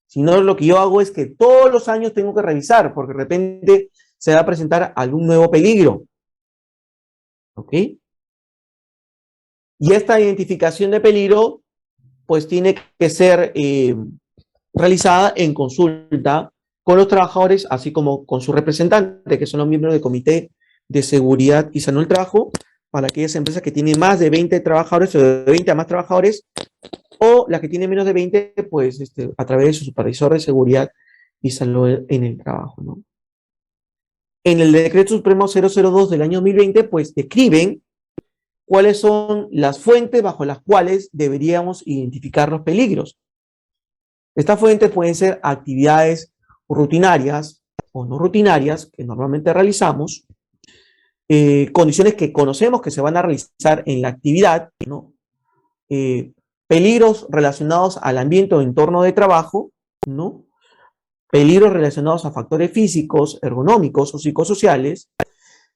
sino lo que yo hago es que todos los años tengo que revisar porque de repente se va a presentar algún nuevo peligro. ¿Ok? Y esta identificación de peligro pues tiene que ser realizada en consulta con los trabajadores, así como con su representante, que son los miembros del Comité de Seguridad y Salud del Trabajo, para aquellas empresas que tienen más de 20 trabajadores o de 20 a más trabajadores, o las que tienen menos de 20, pues a través de su supervisor de seguridad y salud en el trabajo, ¿no? En el Decreto Supremo 002 del año 2020, pues describen cuáles son las fuentes bajo las cuales deberíamos identificar los peligros. Estas fuentes pueden ser actividades rutinarias o no rutinarias que normalmente realizamos, condiciones que conocemos que se van a realizar en la actividad, ¿no? Peligros relacionados al ambiente o entorno de trabajo, ¿no? Peligros relacionados a factores físicos, ergonómicos o psicosociales.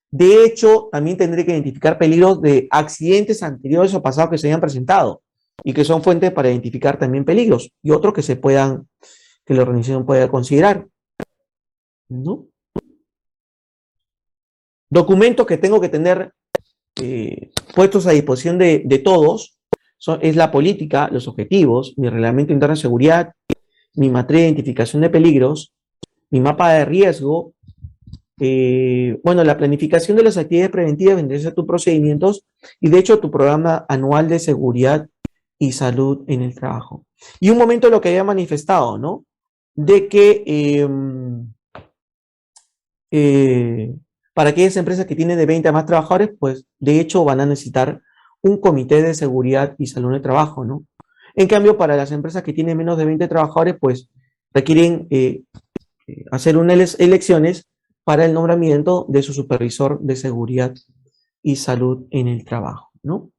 De hecho, también tendré que identificar peligros de accidentes anteriores o pasados que se hayan presentado y que son fuentes para identificar también peligros y otros que que la organización pueda considerar, ¿no? Documentos que tengo que tener puestos a disposición de todos es la política, los objetivos, mi reglamento interno de seguridad, mi matriz de identificación de peligros, mi mapa de riesgo, bueno, la planificación de las actividades preventivas vendría a ser tus procedimientos y de hecho tu programa anual de seguridad y salud en el trabajo. Y un momento lo que había manifestado, ¿no? De que para aquellas empresas que tienen de 20 a más trabajadores, pues de hecho van a necesitar un comité de seguridad y salud en el trabajo, ¿no? En cambio, para las empresas que tienen menos de 20 trabajadores, pues requieren hacer unas elecciones para el nombramiento de su supervisor de seguridad y salud en el trabajo, ¿no?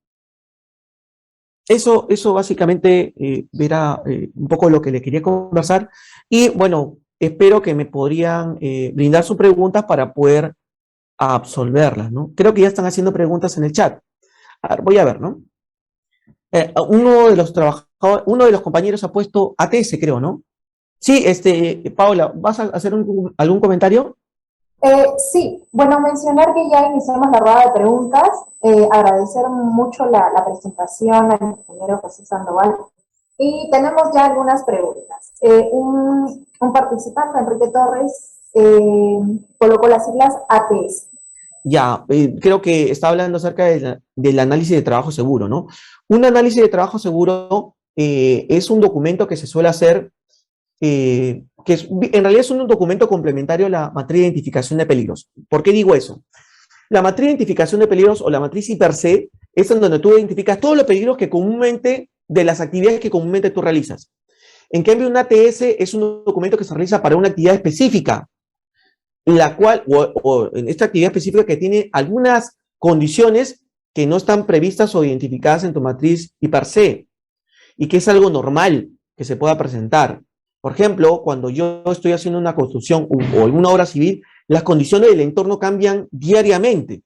Eso básicamente era un poco lo que le quería conversar y bueno, espero que me podrían brindar sus preguntas para poder absolverlas, ¿no? Creo que ya están haciendo preguntas en el chat. A ver, voy a ver, ¿no? Uno de los compañeros ha puesto ATS, creo, ¿no? Sí, Paola, ¿vas a hacer algún comentario? Sí, bueno, mencionar que ya iniciamos la rueda de preguntas, agradecer mucho la presentación al ingeniero José Sandoval y tenemos ya algunas preguntas. Un participante, Enrique Torres, colocó las siglas ATS. Ya, creo que está hablando acerca del análisis de trabajo seguro, ¿no? Un análisis de trabajo seguro es un documento que se suele hacer, en realidad es un documento complementario a la matriz de identificación de peligros. ¿Por qué digo eso? La matriz de identificación de peligros o la matriz per se es en donde tú identificas todos los peligros que comúnmente, de las actividades que comúnmente tú realizas. En cambio, un ATS es un documento que se realiza para una actividad específica, la cual, o en esta actividad específica que tiene algunas condiciones que no están previstas o identificadas en tu matriz per se, y que es algo normal que se pueda presentar. Por ejemplo, cuando yo estoy haciendo una construcción o alguna obra civil, las condiciones del entorno cambian diariamente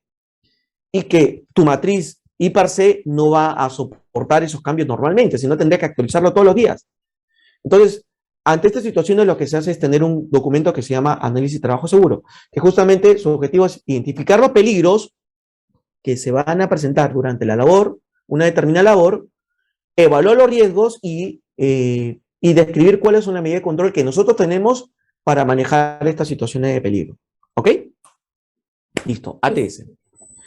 y que tu matriz per se no va a soportar esos cambios normalmente, sino tendría que actualizarlo todos los días. Entonces, ante esta situación lo que se hace es tener un documento que se llama Análisis de Trabajo Seguro, que justamente su objetivo es identificar los peligros que se van a presentar durante la labor, una determinada labor, evaluar los riesgos y describir cuáles son las medidas de control que nosotros tenemos para manejar estas situaciones de peligro. ¿Ok? Listo, ATS.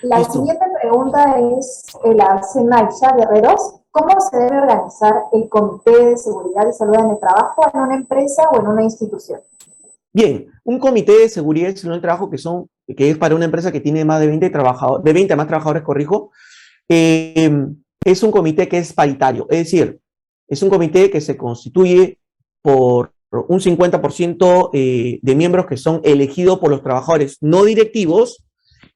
La Listo. siguiente pregunta es, la hace Naisha Guerreros. ¿Cómo se debe organizar el Comité de Seguridad y Salud en el Trabajo en una empresa o en una institución? Bien, un comité de seguridad y salud en el trabajo que es para una empresa que tiene más de 20 trabajadores, de 20 a más trabajadores, corrijo, es un comité que es paritario, es decir, es un comité que se constituye por un 50% de miembros que son elegidos por los trabajadores no directivos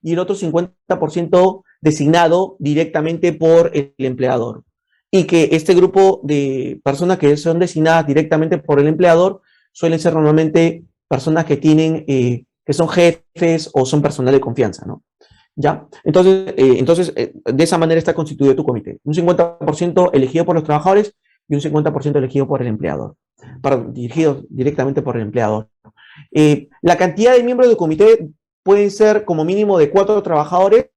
y el otro 50% designado directamente por el empleador. Y que este grupo de personas que son designadas directamente por el empleador suelen ser normalmente personas que que son jefes o son personal de confianza, ¿no? ¿Ya? Entonces, de esa manera está constituido tu comité. Un 50% elegido por los trabajadores y un 50% elegido por el empleador, dirigido directamente por el empleador. La cantidad de miembros del comité pueden ser como mínimo de 4 trabajadores,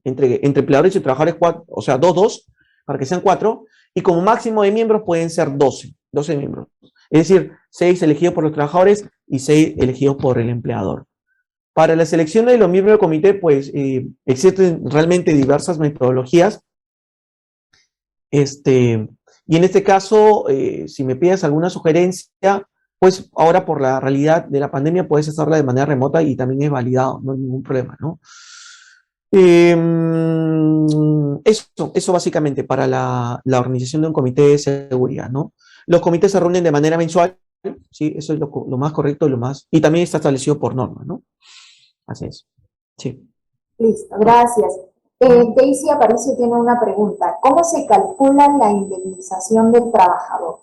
entre empleadores y trabajadores, 4, o sea, 2, para que sean 4, y como máximo de miembros pueden ser 12 miembros. Es decir, 6 elegidos por los trabajadores y 6 elegidos por el empleador. Para la selección de los miembros del comité, pues existen realmente diversas metodologías. Y en este caso, si me pides alguna sugerencia, pues ahora por la realidad de la pandemia puedes hacerla de manera remota y también es validado, no hay ningún problema, ¿no? Eso básicamente para la organización de un comité de seguridad, ¿no? Los comités se reúnen de manera mensual, ¿sí? Eso es lo más correcto, y también está establecido por norma, ¿no? Así es, sí. Listo, gracias. Daisy Aparicio tiene una pregunta. ¿Cómo se calcula la indemnización del trabajador?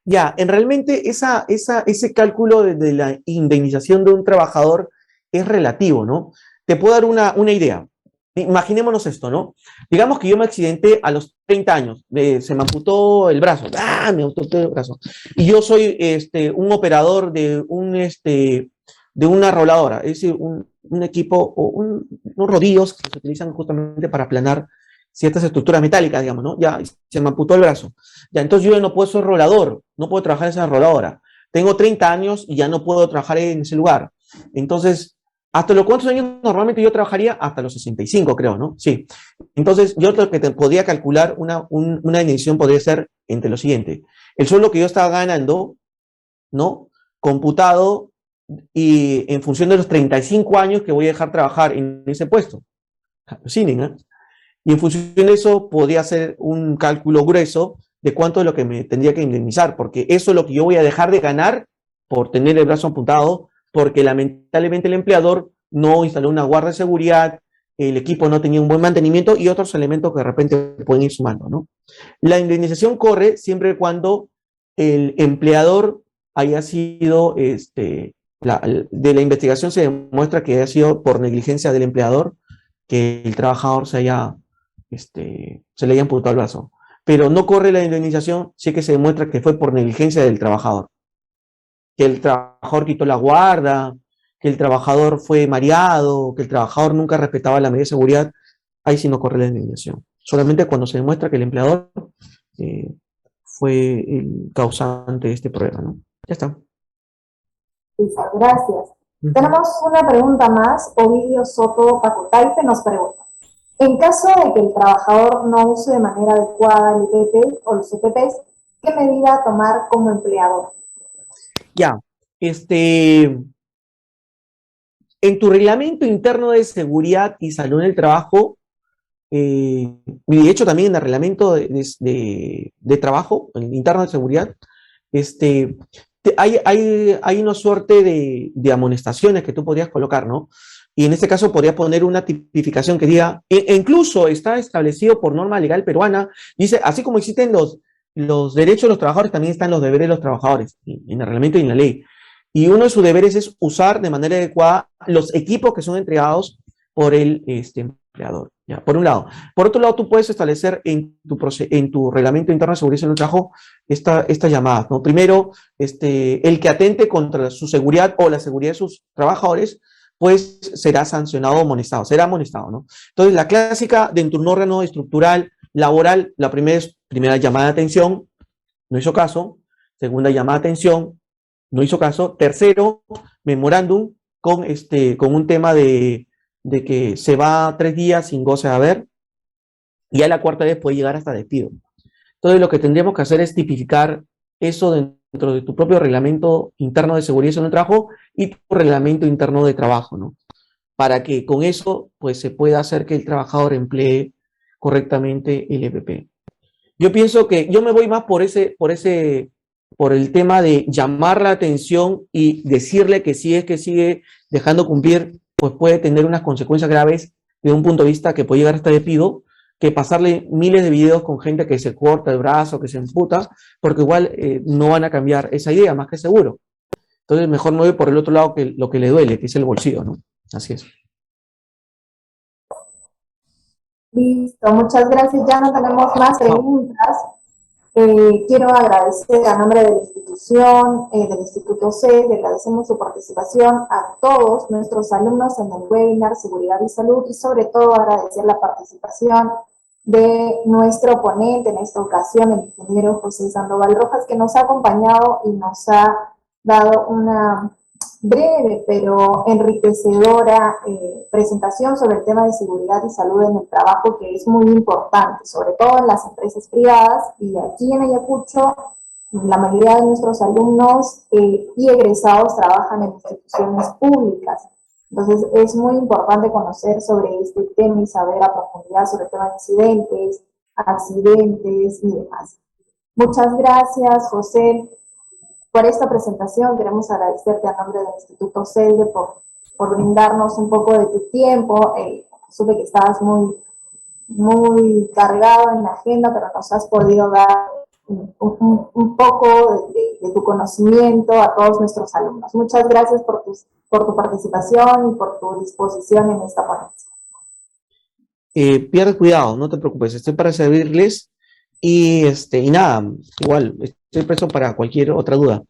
Ya, realmente ese cálculo de la indemnización de un trabajador es relativo, ¿no? Te puedo dar una idea. Imaginémonos esto, ¿no? Digamos que yo me accidenté a los 30 años, se me amputó el brazo, me amputó el brazo. Y yo soy un operador de una roladora, es decir, un equipo o unos rodillos que se utilizan justamente para aplanar ciertas estructuras metálicas, digamos, ¿no? Ya se me amputó el brazo. Ya, entonces yo ya no puedo ser rolador, no puedo trabajar en esa roladora. Tengo 30 años y ya no puedo trabajar en ese lugar. Entonces, ¿hasta los cuántos años normalmente yo trabajaría? Hasta los 65, creo, ¿no? Sí. Entonces, yo lo que te podría calcular una indemnización podría ser entre lo siguiente. El sueldo que yo estaba ganando, ¿no? Computado y en función de los 35 años que voy a dejar trabajar en ese puesto. Alucinen, ¿eh? Y en función de eso podría hacer un cálculo grueso de cuánto es lo que me tendría que indemnizar, porque eso es lo que yo voy a dejar de ganar por tener el brazo amputado, porque lamentablemente el empleador no instaló una guardia de seguridad, el equipo no tenía un buen mantenimiento y otros elementos que de repente pueden ir sumando, ¿no? La indemnización corre siempre y cuando el empleador haya sido, de la investigación se demuestra que haya sido por negligencia del empleador que el trabajador se le haya amputado el brazo. Pero no corre la indemnización si es que se demuestra que fue por negligencia del trabajador, que el trabajador quitó la guarda, que el trabajador fue mareado, que el trabajador nunca respetaba la medida de seguridad, ahí sí no corre la indemnización. Solamente cuando se demuestra que el empleador eh, fue el causante de este problema, ¿no? Ya está. Listo, gracias. Tenemos una pregunta más. Ovidio Soto Pacotaipe nos pregunta. En caso de que el trabajador no use de manera adecuada el IPP o los EPPs, ¿qué medida tomar como empleador? Ya, en tu reglamento interno de seguridad y salud en el trabajo, y de hecho también en el reglamento de trabajo, el interno de seguridad, hay una suerte de amonestaciones que tú podrías colocar, ¿no? Y en este caso podría poner una tipificación que diga, incluso está establecido por norma legal peruana, dice, así como existen los derechos de los trabajadores, también están los deberes de los trabajadores, en el reglamento y en la ley. Y uno de sus deberes es usar de manera adecuada los equipos que son entregados por el empleador, ¿ya? Por un lado. Por otro lado, tú puedes establecer en tu reglamento interno de seguridad en el trabajo estas llamadas, ¿no? Primero, el que atente contra su seguridad o la seguridad de sus trabajadores, pues será sancionado o amonestado, será amonestado, ¿no? Entonces, la clásica dentro de un órgano estructural laboral, la primera llamada de atención, no hizo caso. Segunda llamada de atención, no hizo caso. Tercero, memorándum con un tema de que se va 3 días sin goce de haber, y a la cuarta vez puede llegar hasta despido. Entonces, lo que tendríamos que hacer es tipificar eso dentro de tu propio reglamento interno de seguridad en el trabajo y tu reglamento interno de trabajo, ¿no? Para que con eso, pues, se pueda hacer que el trabajador emplee correctamente el EPP. Yo pienso que yo me voy más por el tema de llamar la atención y decirle que si es que sigue dejando cumplir, pues puede tener unas consecuencias graves desde un punto de vista que puede llegar hasta despido, que pasarle miles de videos con gente que se corta el brazo, que se amputa, porque igual no van a cambiar esa idea, más que seguro. Entonces mejor me voy por el otro lado, que lo que le duele, que es el bolsillo, ¿no? Así es. Listo, muchas gracias. Ya no tenemos más preguntas. Quiero agradecer a nombre de la institución, del Instituto C, le agradecemos su participación a todos nuestros alumnos en el webinar Seguridad y Salud, y sobre todo agradecer la participación de nuestro ponente en esta ocasión, el ingeniero José Sandoval Rojas, que nos ha acompañado y nos ha dado una breve pero enriquecedora presentación sobre el tema de seguridad y salud en el trabajo, que es muy importante, sobre todo en las empresas privadas, y aquí en Ayacucho la mayoría de nuestros alumnos y egresados trabajan en instituciones públicas. Entonces, es muy importante conocer sobre este tema y saber a profundidad sobre el tema de incidentes, accidentes y demás. Muchas gracias, José, por esta presentación. Queremos agradecerte a nombre del Instituto CELDE por brindarnos un poco de tu tiempo. Supe que estabas muy cargado en la agenda, pero nos has podido dar un poco de tu conocimiento a todos nuestros alumnos. Muchas gracias por tu participación y por tu disposición en esta ponencia. Pierde cuidado, no te preocupes, estoy para servirles y nada, igual, estoy presto para cualquier otra duda.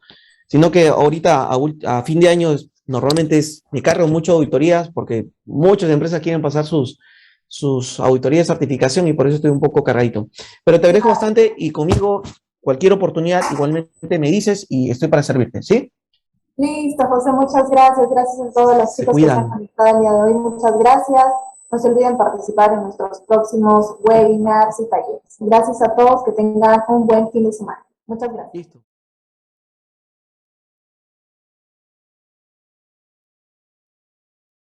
Sino que ahorita, a fin de año, normalmente me cargo mucho auditorías porque muchas empresas quieren pasar sus auditorías de certificación y por eso estoy un poco cargadito. Pero te agradezco bastante y conmigo, cualquier oportunidad, igualmente me dices y estoy para servirte, ¿sí? Listo, José, muchas gracias. Gracias a todos los Se chicos que se han cuidan. conectado el día de hoy. Muchas gracias. No se olviden participar en nuestros próximos webinars y talleres. Gracias a todos, que tengan un buen fin de semana. Muchas gracias. Listo.